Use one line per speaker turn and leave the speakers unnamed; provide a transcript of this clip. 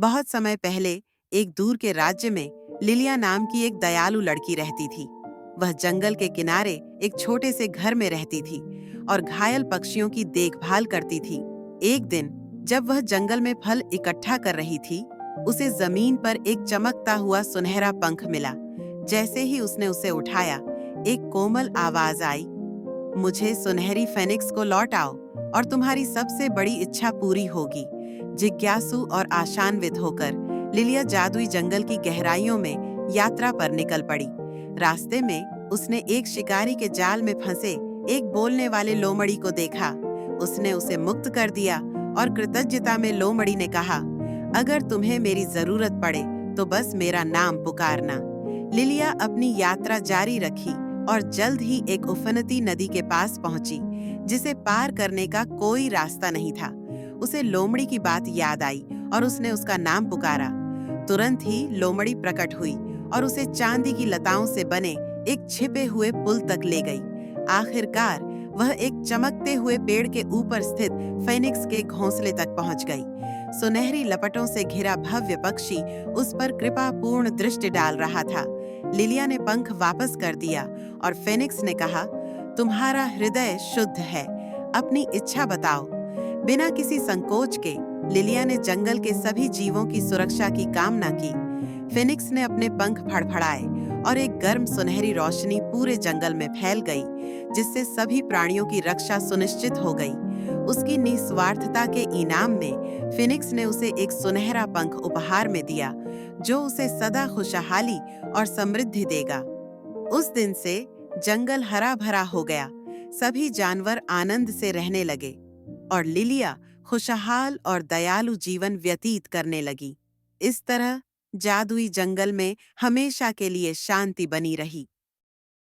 बहुत समय पहले एक दूर के राज्य में लिलिया नाम की एक दयालु लड़की रहती थी। वह जंगल के किनारे एक छोटे से घर में रहती थी और घायल पक्षियों की देखभाल करती थी। एक दिन जब वह जंगल में फल इकट्ठा कर रही थी, उसे जमीन पर एक चमकता हुआ सुनहरा पंख मिला। जैसे ही उसने उसे उठाया, एक कोमल आवाज आई, मुझे सुनहरी फेनिक्स को लौटाओ और तुम्हारी सबसे बड़ी इच्छा पूरी होगी। जिज्ञासु और आशान्वित होकर लिलिया जादुई जंगल की गहराइयों में यात्रा पर निकल पड़ी। रास्ते में उसने एक शिकारी के जाल में फंसे एक बोलने वाले लोमड़ी को देखा। उसने उसे मुक्त कर दिया और कृतज्ञता में लोमड़ी ने कहा, अगर तुम्हें मेरी जरूरत पड़े तो बस मेरा नाम पुकारना। लिलिया अपनी यात्रा जारी रखी और जल्द ही एक उफनती नदी के पास पहुंची, जिसे पार करने का कोई रास्ता नहीं था। उसे लोमड़ी की बात याद आई और उसने उसका नाम पुकारा। तुरंत ही लोमड़ी प्रकट हुई और उसे चांदी की लताओं से बने एक छिपे हुए पुल तक ले गई। आखिरकार वह एक चमकते हुए पेड़ के ऊपर स्थित फेनिक्स के घोंसले तक पहुंच गई। सुनहरी लपटों से घिरा भव्य पक्षी उस पर कृपापूर्ण दृष्टि डाल रहा था। लिलिया ने पंख वापस कर दिया और फेनिक्स ने कहा, तुम्हारा हृदय शुद्ध है, अपनी इच्छा बताओ। बिना किसी संकोच के लिलिया ने जंगल के सभी जीवों की सुरक्षा की कामना की। फिनिक्स ने अपने पंख फड़फड़ाए और एक गर्म सुनहरी रोशनी पूरे जंगल में फैल गई, जिससे सभी प्राणियों की रक्षा सुनिश्चित हो गई। उसकी निस्वार्थता के इनाम में फिनिक्स ने उसे एक सुनहरा पंख उपहार में दिया, जो उसे सदा खुशहाली और समृद्धि देगा। उस दिन से जंगल हरा भरा हो गया, सभी जानवर आनंद से रहने लगे और लिलिया खुशहाल और दयालु जीवन व्यतीत करने लगी। इस तरह जादुई जंगल में हमेशा के लिए शांति बनी रही।